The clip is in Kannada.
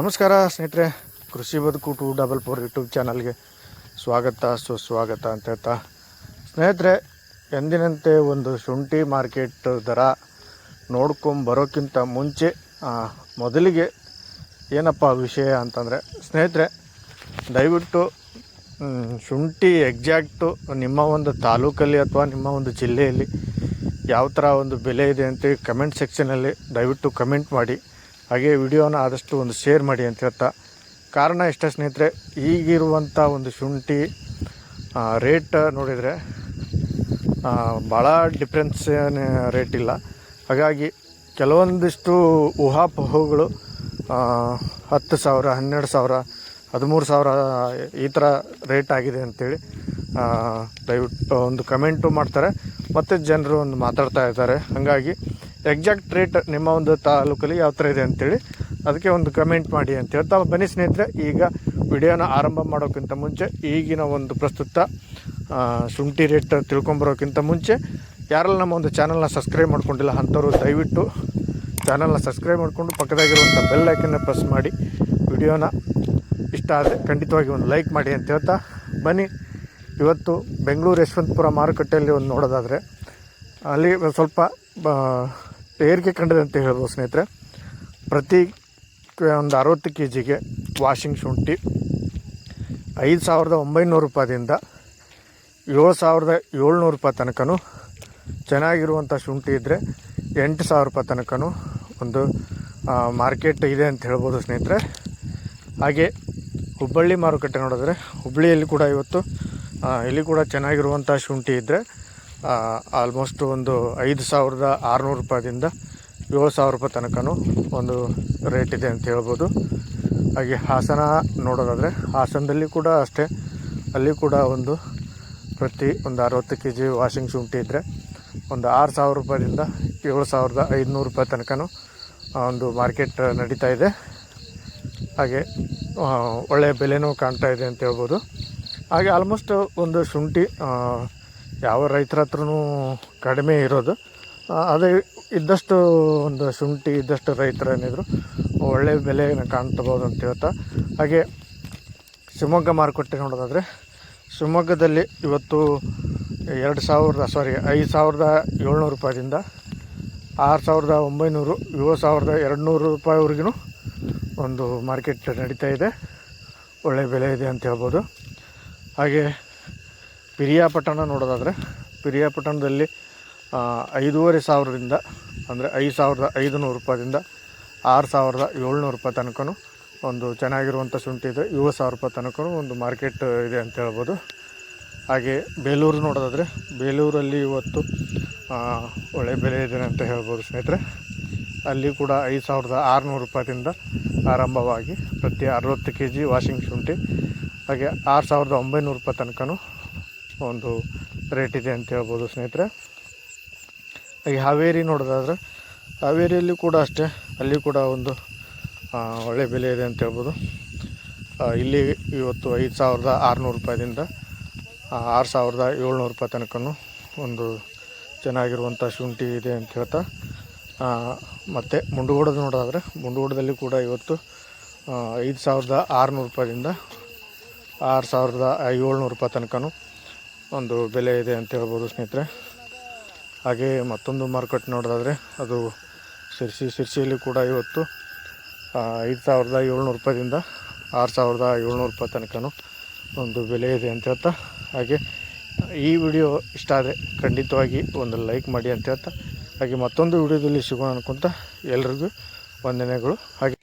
ನಮಸ್ಕಾರ ಸ್ನೇಹಿತರೆ, ಕೃಷಿ ಬದುಕು 244 ಯೂಟ್ಯೂಬ್ ಚಾನಲ್ಗೆ ಸ್ವಾಗತ ಸುಸ್ವಾಗತ ಅಂತ ಹೇಳ್ತಾ ಸ್ನೇಹಿತರೆ, ಎಂದಿನಂತೆ ಒಂದು ಶುಂಠಿ ಮಾರ್ಕೆಟ್ ದರ ನೋಡ್ಕೊಂಬರೋಕ್ಕಿಂತ ಮುಂಚೆ ಮೊದಲಿಗೆ ಏನಪ್ಪ ವಿಷಯ ಅಂತಂದರೆ ಸ್ನೇಹಿತರೆ, ದಯವಿಟ್ಟು ಶುಂಠಿ ಎಕ್ಸಾಕ್ಟು ನಿಮ್ಮ ಒಂದು ತಾಲೂಕಲ್ಲಿ ಅಥವಾ ನಿಮ್ಮ ಒಂದು ಜಿಲ್ಲೆಯಲ್ಲಿ ಯಾವ ಥರ ಒಂದು ಬೆಲೆ ಇದೆ ಅಂತೇಳಿ ಕಮೆಂಟ್ ಸೆಕ್ಷನಲ್ಲಿ ದಯವಿಟ್ಟು ಕಮೆಂಟ್ ಮಾಡಿ. ಹಾಗೆ ವಿಡಿಯೋನ ಆದಷ್ಟು ಒಂದು ಶೇರ್ ಮಾಡಿ ಅಂತ ಹೇಳ್ತಾ, ಕಾರಣ ಇಷ್ಟ ಸ್ನೇಹಿತರೆ, ಈಗಿರುವಂಥ ಒಂದು ಶುಂಠಿ ರೇಟ್ ನೋಡಿದರೆ ಭಾಳ ಡಿಫ್ರೆನ್ಸ್ ರೇಟ್ ಇಲ್ಲ. ಹಾಗಾಗಿ ಕೆಲವೊಂದಿಷ್ಟು ಊಹಾಪೋಹಗಳು 10,000, 12,000, 13,000 ಈ ಥರ ರೇಟ್ ಆಗಿದೆ ಅಂಥೇಳಿ ದಯವಿಟ್ಟು ಒಂದು ಕಮೆಂಟು ಮಾಡ್ತಾರೆ ಮತ್ತು ಜನರು ಒಂದು ಮಾತಾಡ್ತಾ ಇರ್ತಾರೆ. ಹಾಗಾಗಿ ಎಕ್ಸಾಕ್ಟ್ ರೇಟ್ ನಿಮ್ಮ ಒಂದು ತಾಲೂಕಲ್ಲಿ ಯಾವ ಥರ ಇದೆ ಅಂಥೇಳಿ ಅದಕ್ಕೆ ಒಂದು ಕಮೆಂಟ್ ಮಾಡಿ ಅಂತ ಹೇಳ್ತಾ ಬನ್ನಿ ಸ್ನೇಹಿತರೆ. ಈಗ ವಿಡಿಯೋನ ಆರಂಭ ಮಾಡೋಕ್ಕಿಂತ ಮುಂಚೆ ಈಗಿನ ಒಂದು ಪ್ರಸ್ತುತ ಶುಂಠಿ ರೇಟ್ ತಿಳ್ಕೊಂಬರೋಕ್ಕಿಂತ ಮುಂಚೆ ಯಾರೆಲ್ಲ ನಮ್ಮ ಒಂದು ಚಾನಲ್ನ ಸಬ್ಸ್ಕ್ರೈಬ್ ಮಾಡ್ಕೊಂಡಿಲ್ಲ ಅಂಥವ್ರು ದಯವಿಟ್ಟು ಚಾನಲ್ನ ಸಬ್ಸ್ಕ್ರೈಬ್ ಮಾಡಿಕೊಂಡು ಪಕ್ಕದಾಗಿರುವಂಥ ಬೆಲ್ ಐಕನ್ನ ಪ್ರೆಸ್ ಮಾಡಿ, ವಿಡಿಯೋನ ಇಷ್ಟ ಆದರೆ ಖಂಡಿತವಾಗಿ ಒಂದು ಲೈಕ್ ಮಾಡಿ ಅಂತ ಹೇಳ್ತಾ ಬನ್ನಿ. ಇವತ್ತು ಬೆಂಗಳೂರು ಯಶವಂತಪುರ ಮಾರುಕಟ್ಟೆಯಲ್ಲಿ ಒಂದು ನೋಡೋದಾದರೆ ಅಲ್ಲಿ ಸ್ವಲ್ಪ ಏರಿಕೆ ಕಂಡಿದೆ ಅಂತ ಹೇಳ್ಬೋದು ಸ್ನೇಹಿತರೆ. ಪ್ರತಿ ಒಂದು 60 kgಗೆ ವಾಷಿಂಗ್ ಶುಂಠಿ 5,900 ರೂಪಾಯಿಂದ 7,700 ರೂಪಾಯಿ ತನಕನೂ, ಚೆನ್ನಾಗಿರುವಂಥ ಶುಂಠಿ ಇದ್ದರೆ 8,000 ರೂಪಾಯಿ ತನಕನೂ ಒಂದು ಮಾರ್ಕೆಟ್ ಇದೆ ಅಂತ ಹೇಳ್ಬೋದು ಸ್ನೇಹಿತರೆ. ಹಾಗೆ ಹುಬ್ಬಳ್ಳಿ ಮಾರುಕಟ್ಟೆ ನೋಡಿದ್ರೆ ಹುಬ್ಬಳ್ಳಿಯಲ್ಲಿ ಕೂಡ ಇವತ್ತು ಇಲ್ಲಿ ಕೂಡ ಚೆನ್ನಾಗಿರುವಂಥ ಶುಂಠಿ ಇದ್ದರೆ ಆಲ್ಮೋಸ್ಟ್ ಒಂದು 5,600 ರೂಪಾಯಿಂದ 7,000 ರೂಪಾಯಿ ತನಕನೂ ಒಂದು ರೇಟ್ ಇದೆ ಅಂತ ಹೇಳ್ಬೋದು. ಹಾಗೆ ಹಾಸನ ನೋಡೋದಾದರೆ ಹಾಸನದಲ್ಲಿ ಕೂಡ ಅಷ್ಟೇ, ಅಲ್ಲಿ ಕೂಡ ಒಂದು ಪ್ರತಿ ಒಂದು 60 kg ವಾಷಿಂಗ್ ಶುಂಠಿ ಇದ್ದರೆ ಒಂದು 6,000 ರೂಪಾಯಿಂದ 7,500 ರೂಪಾಯಿ ತನಕನೂ ಒಂದು ಮಾರ್ಕೆಟ್ ನಡೀತಾ ಇದೆ. ಹಾಗೆ ಒಳ್ಳೆಯ ಬೆಲೆನೂ ಕಾಣ್ತಾ ಇದೆ ಅಂತ ಹೇಳ್ಬೋದು. ಹಾಗೆ ಆಲ್ಮೋಸ್ಟ್ ಒಂದು ಶುಂಠಿ ಯಾವ ರೈತರ ಹತ್ರನೂ ಕಡಿಮೆ ಇರೋದು, ಅದೇ ಇದ್ದಷ್ಟು ಒಂದು ಶುಂಠಿ ಇದ್ದಷ್ಟು ರೈತರು ಏನಿದ್ರು ಒಳ್ಳೆಯ ಬೆಲೆನ ಕಾಣ್ತಬೋದು ಅಂತ ಹೇಳ್ತಾ, ಹಾಗೆ ಶಿವಮೊಗ್ಗ ಮಾರುಕಟ್ಟೆ ನೋಡೋದಾದರೆ ಶಿವಮೊಗ್ಗದಲ್ಲಿ ಇವತ್ತು 5,700 ರೂಪಾಯಿಂದ 6,900, 7,200 ರೂಪಾಯಿವರೆಗೂ ಒಂದು ಮಾರ್ಕೆಟ್ ನಡೀತಾ ಇದೆ. ಒಳ್ಳೆಯ ಬೆಲೆ ಇದೆ ಅಂತ ಹೇಳ್ಬೋದು. ಹಾಗೆ ಪಿರಿಯಾಪಟ್ಟಣ ನೋಡೋದಾದರೆ ಪಿರಿಯಾಪಟ್ಟಣದಲ್ಲಿ 5,500 ಅಂದರೆ 5,500 ರೂಪಾಯಿಂದ 6,700 ರೂಪಾಯಿ ತನಕನೂ ಒಂದು ಚೆನ್ನಾಗಿರುವಂಥ ಶುಂಠಿ ಇದೆ. 7,000 ರೂಪಾಯಿ ತನಕನೂ ಒಂದು ಮಾರ್ಕೆಟ್ ಇದೆ ಅಂತ ಹೇಳ್ಬೋದು. ಹಾಗೆ ಬೇಲೂರು ನೋಡೋದಾದರೆ ಬೇಲೂರಲ್ಲಿ ಇವತ್ತು ಒಳ್ಳೆಯ ಬೆಲೆ ಇದೆ ಅಂತ ಹೇಳ್ಬೋದು ಸ್ನೇಹಿತರೆ. ಅಲ್ಲಿ ಕೂಡ 5,600 ರೂಪಾಯಿಂದ ಆರಂಭವಾಗಿ ಪ್ರತಿ 60 kg ವಾಷಿಂಗ್ ಶುಂಠಿ, ಹಾಗೆ 6,900 ರೂಪಾಯಿ ತನಕನೂ ಒಂದು ರೇಟ್ ಇದೆ ಅಂತ ಹೇಳ್ಬೋದು ಸ್ನೇಹಿತರೆ. ಹಾಗೆ ಹಾವೇರಿ ನೋಡೋದಾದರೆ ಹಾವೇರಿಯಲ್ಲಿ ಕೂಡ ಅಷ್ಟೇ, ಅಲ್ಲಿ ಕೂಡ ಒಂದು ಒಳ್ಳೆಯ ಬೆಲೆ ಇದೆ ಅಂತ ಹೇಳ್ಬೋದು. ಇಲ್ಲಿ ಇವತ್ತು 5,600 ರೂಪಾಯಿಂದ 6,700 ರೂಪಾಯಿ ತನಕನೂ ಒಂದು ಚೆನ್ನಾಗಿರುವಂಥ ಶುಂಠಿ ಇದೆ ಅಂತ ಹೇಳ್ತಾ, ಮತ್ತು ಮುಂಡಗೋಡದ ನೋಡೋದಾದರೆ ಮುಂಡಗೋಡದಲ್ಲಿ ಕೂಡ ಇವತ್ತು 5,600 ರೂಪಾಯಿಂದ 6,700 ರೂಪಾಯಿ ತನಕನೂ ಒಂದು ಬೆಲೆ ಇದೆ ಅಂತ ಹೇಳ್ಬೋದು ಸ್ನೇಹಿತರೆ. ಹಾಗೆ ಮತ್ತೊಂದು ಮಾರ್ಕೆಟ್ ನೋಡೋದಾದರೆ ಅದು ಶಿರ್ಸಿಯಲ್ಲಿ ಕೂಡ ಇವತ್ತು 5,700 ರೂಪಾಯಿಂದ 6,700 ರೂಪಾಯಿ ತನಕನೂ ಒಂದು ಬೆಲೆ ಇದೆ ಅಂತ ಹೇಳ್ತಾ, ಹಾಗೆ ಈ ವಿಡಿಯೋ ಇಷ್ಟ ಆದರೆ ಖಂಡಿತವಾಗಿ ಒಂದು ಲೈಕ್ ಮಾಡಿ ಅಂತ ಹೇಳ್ತಾ, ಹಾಗೆ ಮತ್ತೊಂದು ವಿಡಿಯೋದಲ್ಲಿ ಸಿಗೋಣ ಅನ್ಕೊತ ಎಲ್ರಿಗೂ ವಂದನೆಗಳು. ಹಾಗೆ